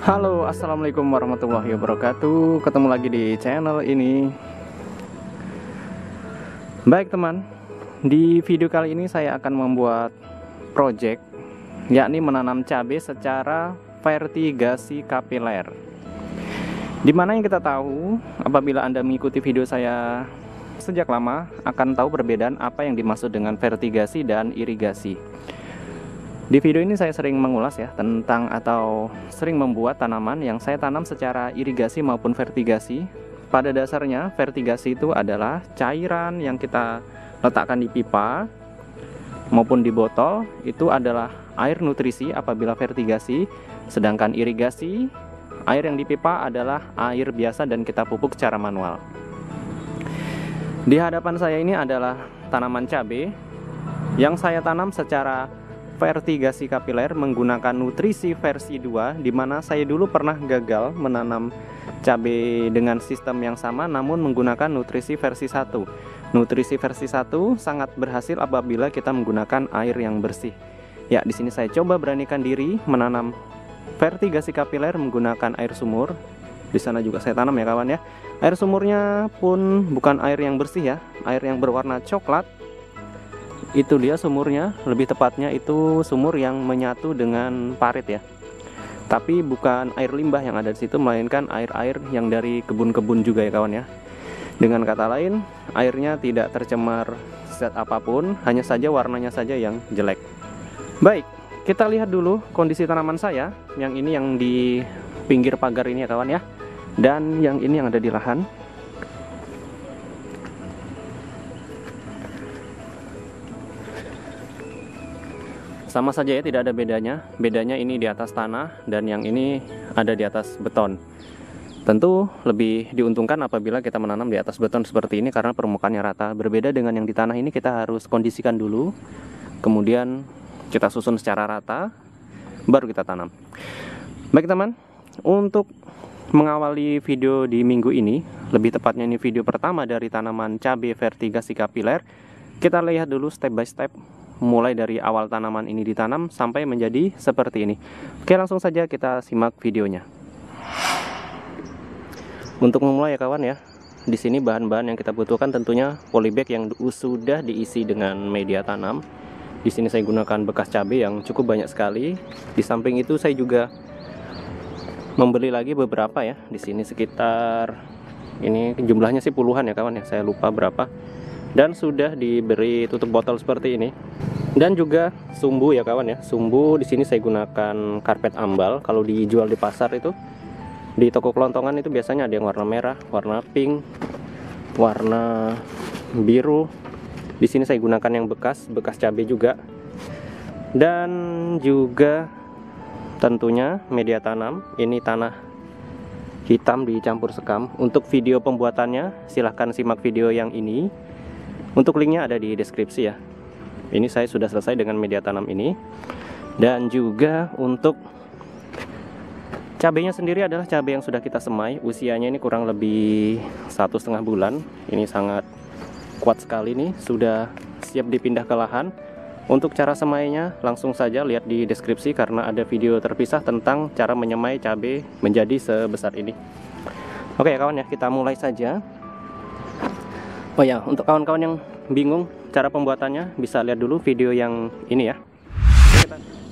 Halo, assalamualaikum warahmatullahi wabarakatuh. Ketemu lagi di channel ini. Baik teman, di video kali ini saya akan membuat project, yakni menanam cabai secara vertigasi kapiler. Dimana yang kita tahu, apabila Anda mengikuti video saya sejak lama, akan tahu perbedaan apa yang dimaksud dengan vertigasi dan irigasi. Di video ini saya sering mengulas ya tentang atau sering membuat tanaman yang saya tanam secara irigasi maupun vertigasi. Pada dasarnya vertigasi itu adalah cairan yang kita letakkan di pipa maupun di botol, itu adalah air nutrisi apabila vertigasi. Sedangkan irigasi, air yang di pipa adalah air biasa dan kita pupuk secara manual. Di hadapan saya ini adalah tanaman cabai yang saya tanam secara vertigasi kapiler menggunakan nutrisi versi 2, di mana saya dulu pernah gagal menanam cabai dengan sistem yang sama namun menggunakan nutrisi versi 1. Nutrisi versi 1 sangat berhasil apabila kita menggunakan air yang bersih. Ya, di sini saya coba beranikan diri menanam vertigasi kapiler menggunakan air sumur. Di sana juga saya tanam ya kawan ya. Air sumurnya pun bukan air yang bersih ya, air yang berwarna coklat. Itu dia sumurnya, lebih tepatnya itu sumur yang menyatu dengan parit ya. Tapi bukan air limbah yang ada di situ, melainkan air-air yang dari kebun-kebun juga ya kawan ya. Dengan kata lain, airnya tidak tercemar zat apapun, hanya saja warnanya saja yang jelek. Baik, kita lihat dulu kondisi tanaman saya. Yang ini yang di pinggir pagar ini ya kawan ya. Dan yang ini yang ada di lahan. Sama saja ya, tidak ada bedanya. Bedanya ini di atas tanah dan yang ini ada di atas beton. Tentu lebih diuntungkan apabila kita menanam di atas beton seperti ini karena permukaannya rata. Berbeda dengan yang di tanah ini, kita harus kondisikan dulu, kemudian kita susun secara rata, baru kita tanam. Baik teman, untuk mengawali video di minggu ini, lebih tepatnya ini video pertama dari tanaman cabai vertigasi kapiler, kita lihat dulu step by step mulai dari awal tanaman ini ditanam sampai menjadi seperti ini. Oke, langsung saja kita simak videonya. Untuk memulai ya kawan ya, di sini bahan-bahan yang kita butuhkan tentunya polybag yang sudah diisi dengan media tanam. Di sini saya gunakan bekas cabai yang cukup banyak sekali. Di samping itu saya juga membeli lagi beberapa ya. Di sini sekitar, ini jumlahnya sih puluhan ya kawan ya, saya lupa berapa. Dan sudah diberi tutup botol seperti ini. Dan juga sumbu ya kawan ya. Sumbu di sini saya gunakan karpet ambal. Kalau dijual di pasar itu, di toko kelontongan itu biasanya ada yang warna merah, warna pink, warna biru. Di sini saya gunakan yang bekas cabai juga. Dan juga tentunya media tanam. Ini tanah hitam dicampur sekam. Untuk video pembuatannya silahkan simak video yang ini. Untuk linknya ada di deskripsi ya. Ini saya sudah selesai dengan media tanam ini. Dan juga untuk cabainya sendiri adalah cabai yang sudah kita semai. Usianya ini kurang lebih 1,5 bulan. Ini sangat kuat sekali nih. Sudah siap dipindah ke lahan. Untuk cara semainya langsung saja lihat di deskripsi karena ada video terpisah tentang cara menyemai cabai menjadi sebesar ini. Oke ya kawan ya, kita mulai saja. Oh ya, untuk kawan-kawan yang bingung cara pembuatannya, bisa lihat dulu video yang ini ya.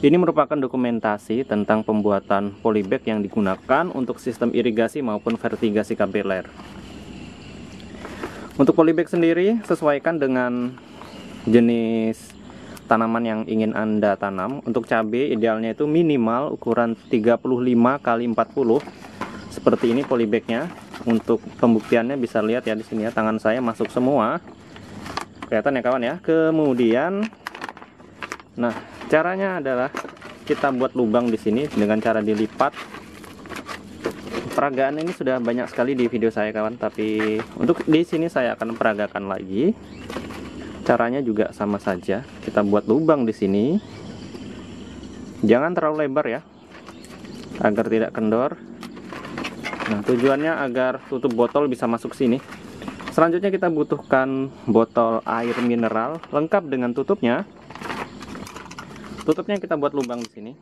Ini merupakan dokumentasi tentang pembuatan polybag yang digunakan untuk sistem irigasi maupun vertigasi kapiler. Untuk polybag sendiri, sesuaikan dengan jenis tanaman yang ingin Anda tanam. Untuk cabai idealnya itu minimal ukuran 35 x 40. Seperti ini polybagnya. Untuk pembuktiannya bisa lihat ya di sini ya, tangan saya masuk semua. Kelihatan ya kawan ya. Kemudian nah, caranya adalah kita buat lubang di sini dengan cara dilipat. Peragaan ini sudah banyak sekali di video saya kawan, tapi untuk di sini saya akan peragakan lagi. Caranya juga sama saja. Kita buat lubang di sini. Jangan terlalu lebar ya, agar tidak kendor. Nah, tujuannya agar tutup botol bisa masuk sini. Selanjutnya kita butuhkan botol air mineral lengkap dengan tutupnya. Tutupnya kita buat lubang di sini.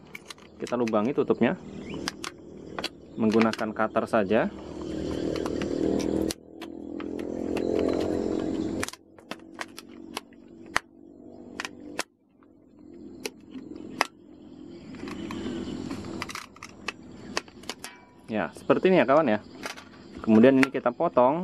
Kita lubangi tutupnya. menggunakan cutter saja. Ya, seperti ini ya kawan ya. Kemudian ini kita potong.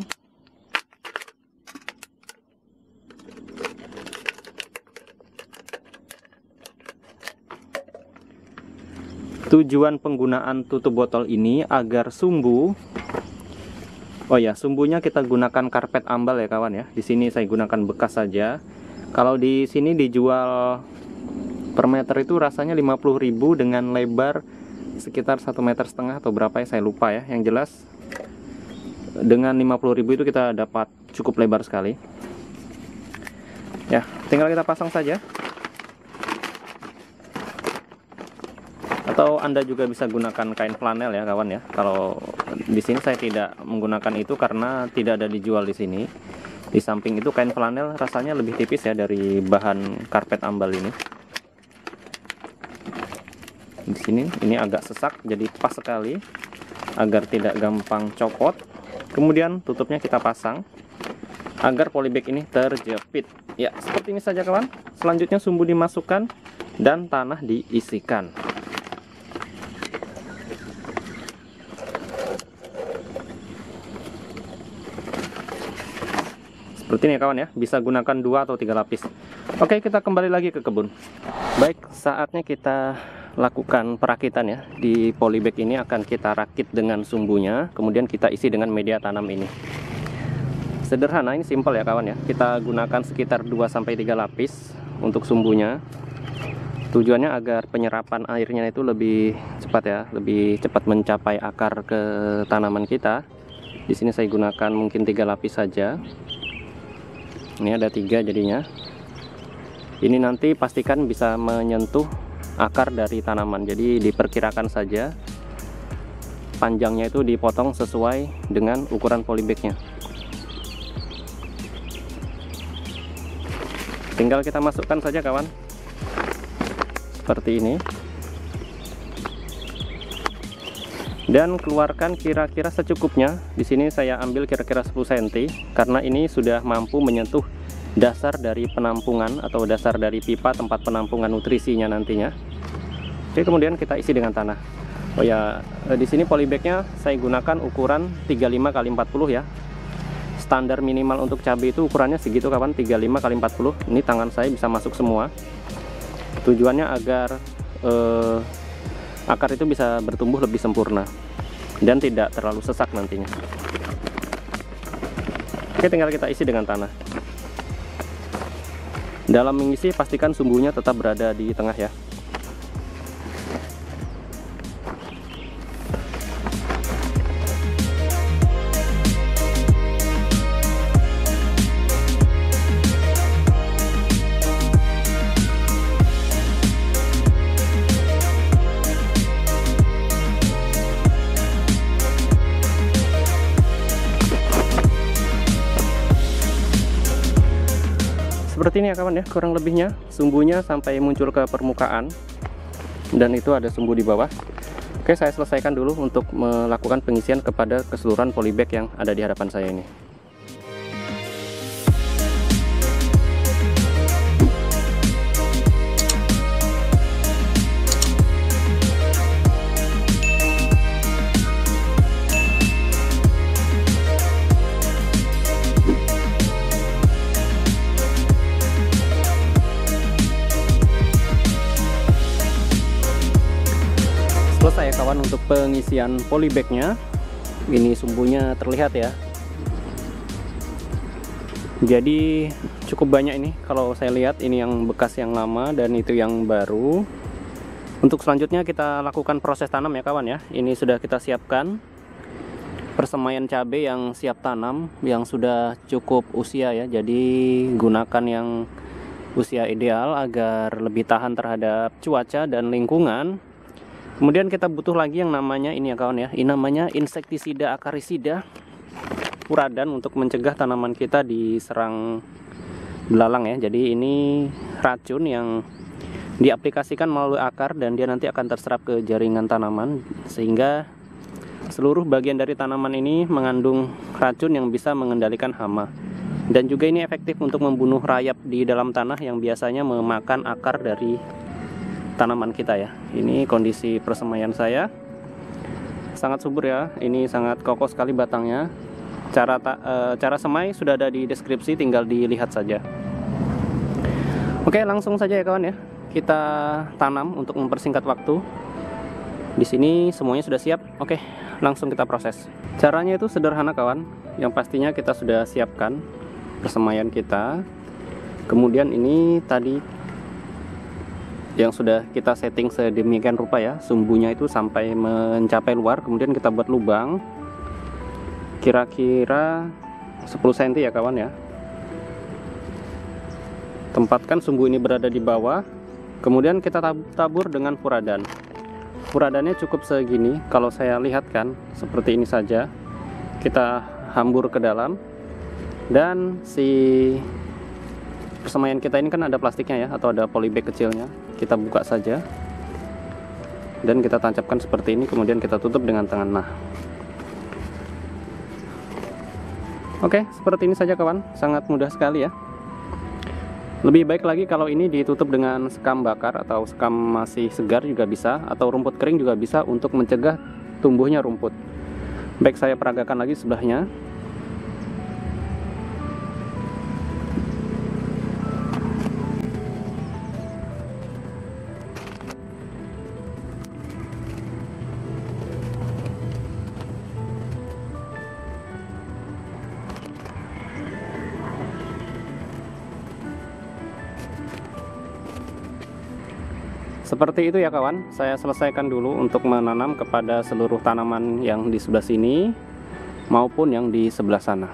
Tujuan penggunaan tutup botol ini agar sumbu, oh ya, sumbunya kita gunakan karpet ambal ya kawan ya. Di sini saya gunakan bekas saja. Kalau di sini dijual per meter itu rasanya 50.000 dengan lebar sekitar 1,5 meter atau berapa ya, saya lupa ya. Yang jelas dengan 50.000 itu kita dapat cukup lebar sekali. Ya, tinggal kita pasang saja. Atau Anda juga bisa gunakan kain flanel ya kawan ya. Kalau di sini saya tidak menggunakan itu karena tidak ada dijual di sini. Di samping itu kain flanel rasanya lebih tipis ya dari bahan karpet ambal ini. Di sini ini agak sesak, jadi pas sekali agar tidak gampang copot. Kemudian tutupnya kita pasang agar polybag ini terjepit. Ya, seperti ini saja kawan. Selanjutnya sumbu dimasukkan dan tanah diisikan. Seperti ini ya kawan ya, bisa gunakan 2 atau 3 lapis. Oke, kita kembali lagi ke kebun. Baik, saatnya kita lakukan perakitan ya. Di polybag ini akan kita rakit dengan sumbunya, kemudian kita isi dengan media tanam ini. Sederhana, ini simpel ya kawan ya. Kita gunakan sekitar 2-3 lapis untuk sumbunya. Tujuannya agar penyerapan airnya itu lebih cepat ya, lebih cepat mencapai akar ke tanaman kita. Di sini saya gunakan mungkin 3 lapis saja. Ini ada 3 jadinya. Ini nanti pastikan bisa menyentuh akar dari tanaman. Jadi diperkirakan saja panjangnya itu dipotong sesuai dengan ukuran polybagnya. Tinggal kita masukkan saja kawan. Seperti ini. Dan keluarkan kira-kira secukupnya. Di sini saya ambil kira-kira 10 cm karena ini sudah mampu menyentuh dasar dari penampungan atau dasar dari pipa tempat penampungan nutrisinya nantinya. Oke, kemudian kita isi dengan tanah. Oh ya, di sini polybagnya saya gunakan ukuran 35 x 40 ya. Standar minimal untuk cabai itu ukurannya segitu kawan, 35 x 40. Ini tangan saya bisa masuk semua. Tujuannya agar akar itu bisa bertumbuh lebih sempurna dan tidak terlalu sesak nantinya. Oke, tinggal kita isi dengan tanah. Dalam mengisi pastikan sumbunya tetap berada di tengah ya. Seperti ini ya kawan ya, kurang lebihnya sumbunya sampai muncul ke permukaan dan itu ada sumbu di bawah. Oke, saya selesaikan dulu untuk melakukan pengisian kepada keseluruhan polybag yang ada di hadapan saya ini. Selesai ya kawan untuk pengisian polybagnya. Ini sumbunya terlihat ya. Jadi cukup banyak ini. Kalau saya lihat ini yang bekas yang lama dan itu yang baru. Untuk selanjutnya kita lakukan proses tanam ya kawan ya. Ini sudah kita siapkan persemaian cabai yang siap tanam, yang sudah cukup usia ya. Jadi gunakan yang usia ideal agar lebih tahan terhadap cuaca dan lingkungan. Kemudian kita butuh lagi yang namanya ini ya kawan ya. Ini namanya insektisida akarisida puradan untuk mencegah tanaman kita diserang belalang ya. Jadi ini racun yang diaplikasikan melalui akar dan dia nanti akan terserap ke jaringan tanaman sehingga seluruh bagian dari tanaman ini mengandung racun yang bisa mengendalikan hama. Dan juga ini efektif untuk membunuh rayap di dalam tanah yang biasanya memakan akar dari tanaman kita ya. Ini kondisi persemaian saya. Sangat subur ya. Ini sangat kokoh sekali batangnya. Cara semai sudah ada di deskripsi, tinggal dilihat saja. Oke, langsung saja ya kawan ya. Kita tanam untuk mempersingkat waktu. Di sini semuanya sudah siap. Oke, langsung kita proses. Caranya itu sederhana kawan. Yang pastinya kita sudah siapkan persemaian kita. Kemudian ini tadi yang sudah kita setting sedemikian rupa ya, sumbunya itu sampai mencapai luar. Kemudian kita buat lubang kira-kira 10 cm ya kawan ya. Tempatkan sumbu ini berada di bawah. Kemudian kita tabur dengan furadan. Furadannya cukup segini, kalau saya lihat kan seperti ini saja. Kita hambur ke dalam. Dan si persemaian kita ini kan ada plastiknya ya, atau ada polybag kecilnya. Kita buka saja dan kita tancapkan seperti ini, kemudian kita tutup dengan tangan. Nah, oke, seperti ini saja kawan. Sangat mudah sekali ya. Lebih baik lagi kalau ini ditutup dengan sekam bakar atau sekam masih segar juga bisa, atau rumput kering juga bisa untuk mencegah tumbuhnya rumput. Baik, saya peragakan lagi sebelahnya. Seperti itu ya kawan, saya selesaikan dulu untuk menanam kepada seluruh tanaman yang di sebelah sini maupun yang di sebelah sana.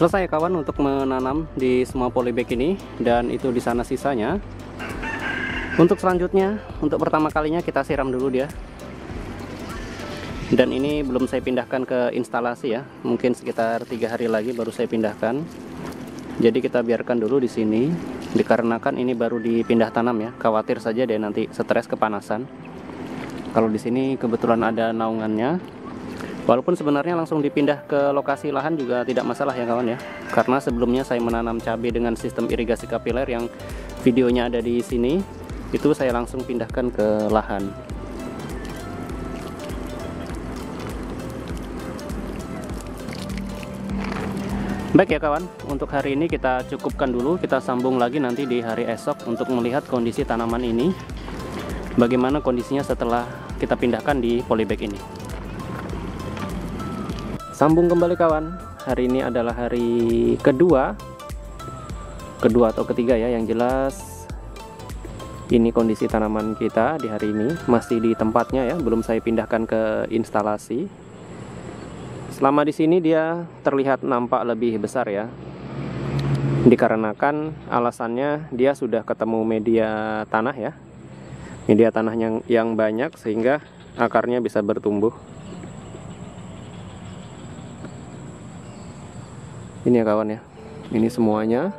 Selesai kawan untuk menanam di semua polybag ini, dan itu di sana sisanya. Untuk selanjutnya, untuk pertama kalinya kita siram dulu dia. Dan ini belum saya pindahkan ke instalasi ya, mungkin sekitar 3 hari lagi baru saya pindahkan. Jadi kita biarkan dulu di sini, dikarenakan ini baru dipindah tanam ya. Khawatir saja deh nanti stres kepanasan. Kalau di sini kebetulan ada naungannya. Walaupun sebenarnya langsung dipindah ke lokasi lahan juga tidak masalah ya kawan ya. Karena sebelumnya saya menanam cabai dengan sistem irigasi kapiler yang videonya ada di sini. Itu saya langsung pindahkan ke lahan. Baik ya kawan, untuk hari ini kita cukupkan dulu. Kita sambung lagi nanti di hari esok untuk melihat kondisi tanaman ini. Bagaimana kondisinya setelah kita pindahkan di polybag ini. Sambung kembali kawan. Hari ini adalah hari kedua atau ketiga ya, yang jelas ini kondisi tanaman kita di hari ini masih di tempatnya ya, belum saya pindahkan ke instalasi. Selama di sini dia terlihat nampak lebih besar ya, dikarenakan alasannya dia sudah ketemu media tanah ya, media tanah yang banyak sehingga akarnya bisa bertumbuh. Ini ya kawan ya, ini semuanya.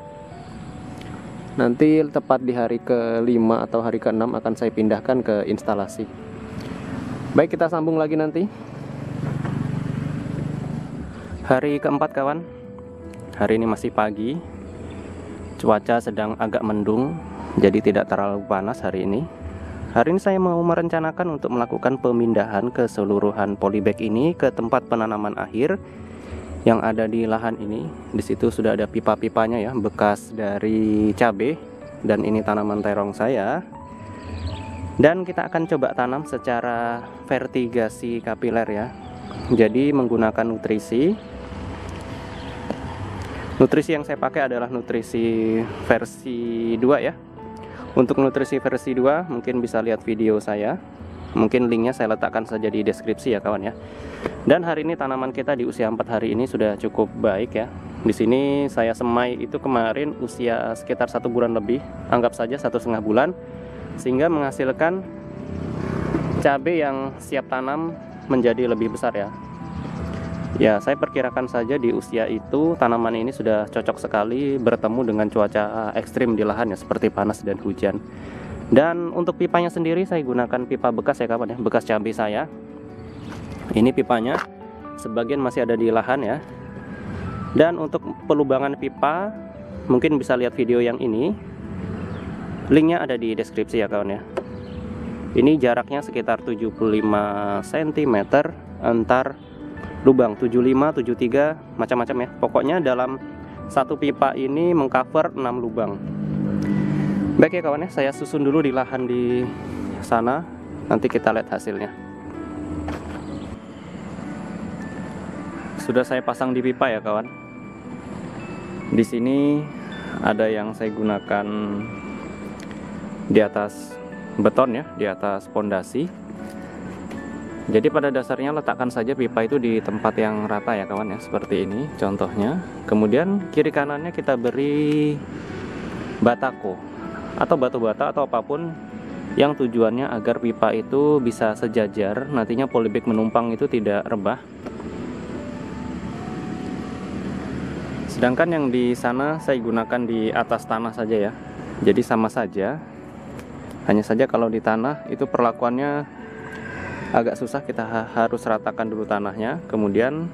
Nanti tepat di hari ke-5 atau hari ke-6 akan saya pindahkan ke instalasi. Baik, kita sambung lagi nanti. Hari keempat kawan. Hari ini masih pagi. Cuaca sedang agak mendung, jadi tidak terlalu panas hari ini. Hari ini saya mau merencanakan untuk melakukan pemindahan keseluruhan polybag ini ke tempat penanaman akhir, yang ada di lahan ini. Di situ sudah ada pipa-pipanya ya, bekas dari cabai, dan ini tanaman terong saya. Dan kita akan coba tanam secara vertigasi kapiler ya. Jadi menggunakan nutrisi. Nutrisi yang saya pakai adalah nutrisi versi 2 ya. Untuk nutrisi versi 2 mungkin bisa lihat video saya. Mungkin linknya saya letakkan saja di deskripsi ya kawan ya. Dan hari ini tanaman kita di usia 4 hari ini sudah cukup baik ya. Di sini saya semai itu kemarin usia sekitar 1 bulan lebih, anggap saja 1,5 bulan, sehingga menghasilkan cabai yang siap tanam menjadi lebih besar ya. Ya, saya perkirakan saja di usia itu tanaman ini sudah cocok sekali bertemu dengan cuaca ekstrim di lahan ya, seperti panas dan hujan. Dan untuk pipanya sendiri saya gunakan pipa bekas ya kawan ya, bekas cabai saya. Ini pipanya, sebagian masih ada di lahan ya. Dan untuk pelubangan pipa mungkin bisa lihat video yang ini. Linknya ada di deskripsi ya kawan ya. Ini jaraknya sekitar 75 cm antar lubang, 75, 73, macam-macam ya. Pokoknya dalam satu pipa ini mengcover 6 lubang. Baik ya kawan ya, saya susun dulu di lahan di sana, nanti kita lihat hasilnya. Sudah saya pasang di pipa ya kawan. Di sini ada yang saya gunakan di atas beton ya, di atas pondasi. Jadi pada dasarnya letakkan saja pipa itu di tempat yang rata ya kawan ya, seperti ini contohnya. Kemudian kiri kanannya kita beri batako atau batu bata atau apapun yang tujuannya agar pipa itu bisa sejajar, nantinya polybag menumpang itu tidak rebah. Sedangkan yang di sana saya gunakan di atas tanah saja ya. Jadi sama saja. Hanya saja kalau di tanah itu perlakuannya agak susah, kita harus ratakan dulu tanahnya, kemudian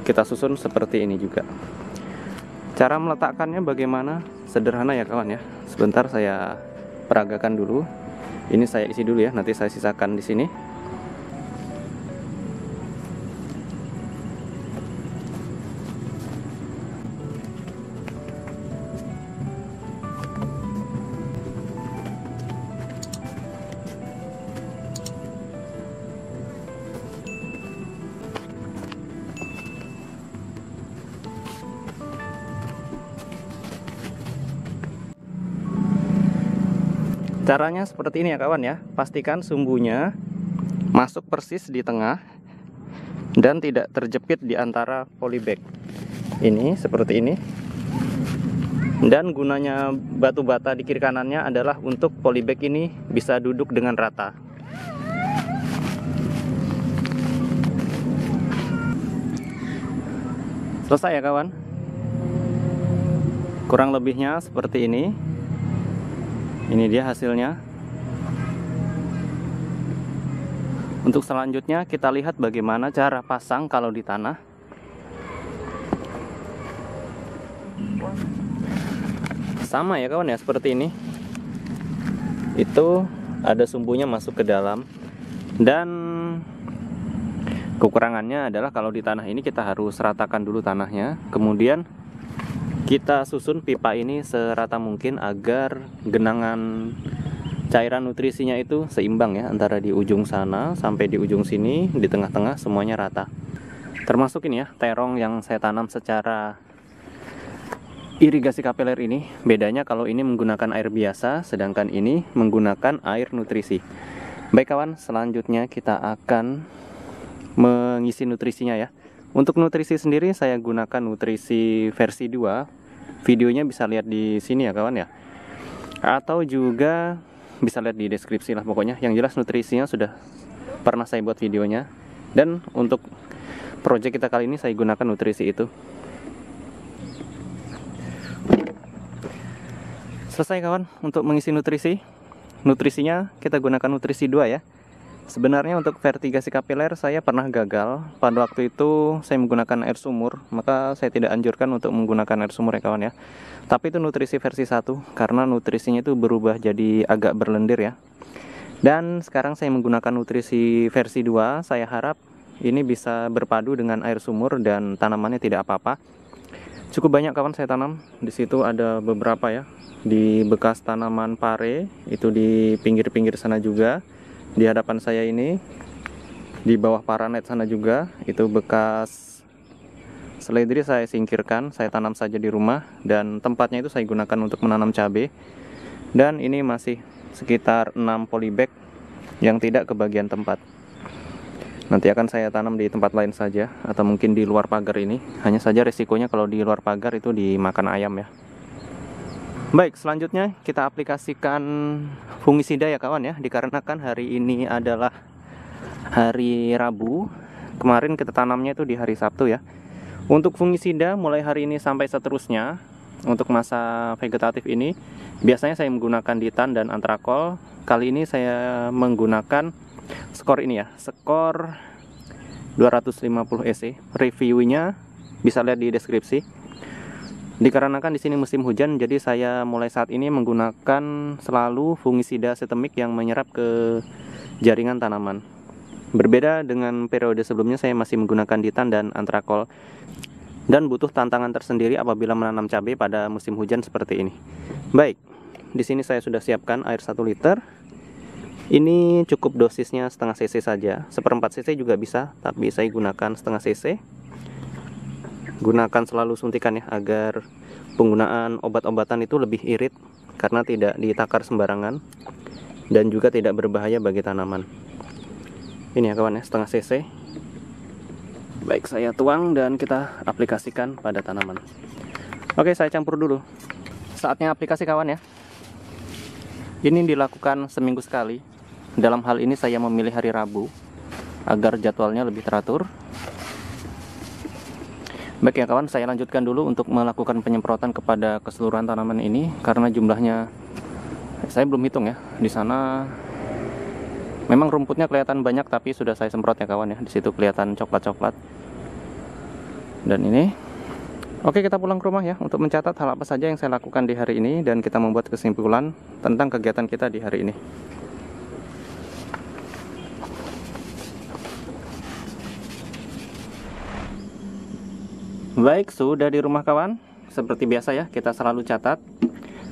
kita susun seperti ini juga. Cara meletakkannya bagaimana? Sederhana ya kawan ya. Sebentar saya peragakan dulu. Ini saya isi dulu ya, nanti saya sisakan di sini. Caranya seperti ini ya kawan ya. Pastikan sumbunya masuk persis di tengah dan tidak terjepit di antara polybag. Ini seperti ini. Dan gunanya batu bata di kiri kanannya adalah untuk polybag ini bisa duduk dengan rata. Selesai ya kawan. Kurang lebihnya seperti ini. Ini dia hasilnya. Untuk selanjutnya kita lihat bagaimana cara pasang kalau di tanah. Sama ya kawan ya, seperti ini. Itu ada sumbunya masuk ke dalam. Dan kekurangannya adalah kalau di tanah ini kita harus ratakan dulu tanahnya. Kemudian kita susun pipa ini serata mungkin agar genangan cairan nutrisinya itu seimbang ya, antara di ujung sana sampai di ujung sini, di tengah-tengah semuanya rata. Termasuk ini ya, terong yang saya tanam secara irigasi kapiler ini. Bedanya kalau ini menggunakan air biasa, sedangkan ini menggunakan air nutrisi. Baik kawan, selanjutnya kita akan mengisi nutrisinya ya. Untuk nutrisi sendiri saya gunakan nutrisi versi 2. Videonya bisa lihat di sini ya kawan ya. Atau juga bisa lihat di deskripsi lah pokoknya. Yang jelas nutrisinya sudah pernah saya buat videonya. Dan untuk project kita kali ini saya gunakan nutrisi itu. Selesai kawan untuk mengisi nutrisi. Nutrisinya kita gunakan nutrisi 2 ya. Sebenarnya untuk vertigasi kapiler saya pernah gagal. Pada waktu itu saya menggunakan air sumur, maka saya tidak anjurkan untuk menggunakan air sumur ya kawan ya. Tapi itu nutrisi versi 1 karena nutrisinya itu berubah jadi agak berlendir ya. Dan sekarang saya menggunakan nutrisi versi 2. Saya harap ini bisa berpadu dengan air sumur dan tanamannya tidak apa-apa. Cukup banyak kawan saya tanam. Di situ ada beberapa ya. Di bekas tanaman pare, itu di pinggir-pinggir sana juga. Di hadapan saya ini, di bawah paranet sana juga, itu bekas seledri saya singkirkan, saya tanam saja di rumah. Dan tempatnya itu saya gunakan untuk menanam cabai. Dan ini masih sekitar 6 polybag yang tidak kebagian tempat. Nanti akan saya tanam di tempat lain saja, atau mungkin di luar pagar ini. Hanya saja resikonya kalau di luar pagar itu dimakan ayam ya. Baik, selanjutnya kita aplikasikan fungisida ya kawan ya. Dikarenakan hari ini adalah hari Rabu. Kemarin kita tanamnya itu di hari Sabtu ya. Untuk fungisida mulai hari ini sampai seterusnya, untuk masa vegetatif ini, biasanya saya menggunakan Ditan dan Antrakol. Kali ini saya menggunakan skor ini ya, skor 250 EC. Reviewnya bisa lihat di deskripsi. Dikarenakan di sini musim hujan, jadi saya mulai saat ini menggunakan selalu fungisida sistemik yang menyerap ke jaringan tanaman. Berbeda dengan periode sebelumnya, saya masih menggunakan Ditan dan Antrakol. Dan butuh tantangan tersendiri apabila menanam cabai pada musim hujan seperti ini. Baik, di sini saya sudah siapkan air 1 liter. Ini cukup dosisnya setengah cc saja, seperempat cc juga bisa, tapi saya gunakan setengah cc. Gunakan selalu suntikan ya, agar penggunaan obat-obatan itu lebih irit, karena tidak ditakar sembarangan, dan juga tidak berbahaya bagi tanaman. Ini ya kawan ya, setengah cc. Baik, saya tuang dan kita aplikasikan pada tanaman. Oke, saya campur dulu. Saatnya aplikasi kawan ya. Ini dilakukan seminggu sekali. Dalam hal ini saya memilih hari Rabu agar jadwalnya lebih teratur. Baik ya kawan, saya lanjutkan dulu untuk melakukan penyemprotan kepada keseluruhan tanaman ini, karena jumlahnya saya belum hitung ya. Di sana memang rumputnya kelihatan banyak, tapi sudah saya semprot ya kawan ya. Di situ kelihatan coklat-coklat. Dan ini. Oke, kita pulang ke rumah ya untuk mencatat hal apa saja yang saya lakukan di hari ini, dan kita membuat kesimpulan tentang kegiatan kita di hari ini. Baik, sudah di rumah kawan. Seperti biasa ya, kita selalu catat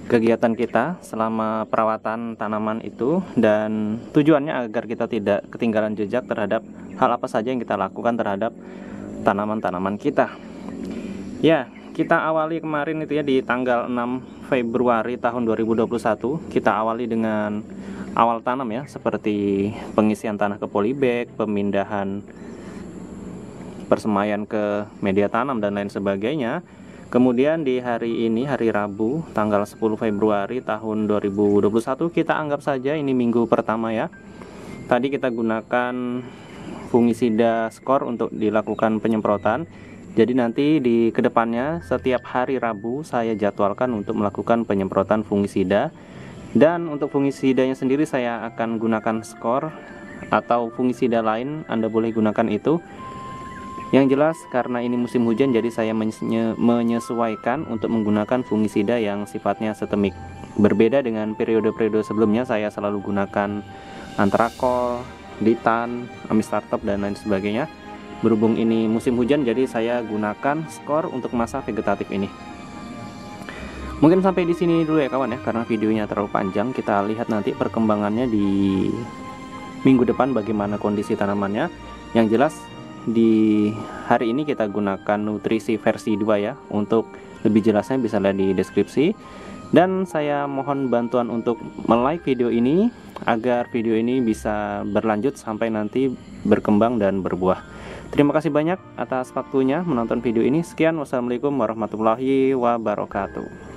kegiatan kita selama perawatan tanaman itu, dan tujuannya agar kita tidak ketinggalan jejak terhadap hal apa saja yang kita lakukan terhadap tanaman-tanaman kita. Ya, kita awali kemarin itu ya di tanggal 6 Februari tahun 2021. Kita awali dengan awal tanam ya, seperti pengisian tanah ke polybag, pemindahan persemaian ke media tanam dan lain sebagainya. Kemudian di hari ini, hari Rabu, tanggal 10 Februari tahun 2021, kita anggap saja ini minggu pertama ya. Tadi kita gunakan fungisida skor untuk dilakukan penyemprotan. Jadi nanti di kedepannya setiap hari Rabu saya jadwalkan untuk melakukan penyemprotan fungisida. Dan untuk fungisidanya sendiri saya akan gunakan skor atau fungisida lain, Anda boleh gunakan itu. Yang jelas karena ini musim hujan, jadi saya menyesuaikan untuk menggunakan fungisida yang sifatnya sistemik. Berbeda dengan periode-periode sebelumnya, saya selalu gunakan Antrakol, Ditan, Amistartop dan lain sebagainya. Berhubung ini musim hujan, jadi saya gunakan skor untuk masa vegetatif ini. Mungkin sampai di sini dulu ya kawan ya, karena videonya terlalu panjang. Kita lihat nanti perkembangannya di minggu depan bagaimana kondisi tanamannya. Yang jelas di hari ini kita gunakan nutrisi versi 2 ya. Untuk lebih jelasnya bisa lihat di deskripsi. Dan saya mohon bantuan untuk like video ini agar video ini bisa berlanjut sampai nanti berkembang dan berbuah. Terima kasih banyak atas waktunya menonton video ini. Sekian, wassalamualaikum warahmatullahi wabarakatuh.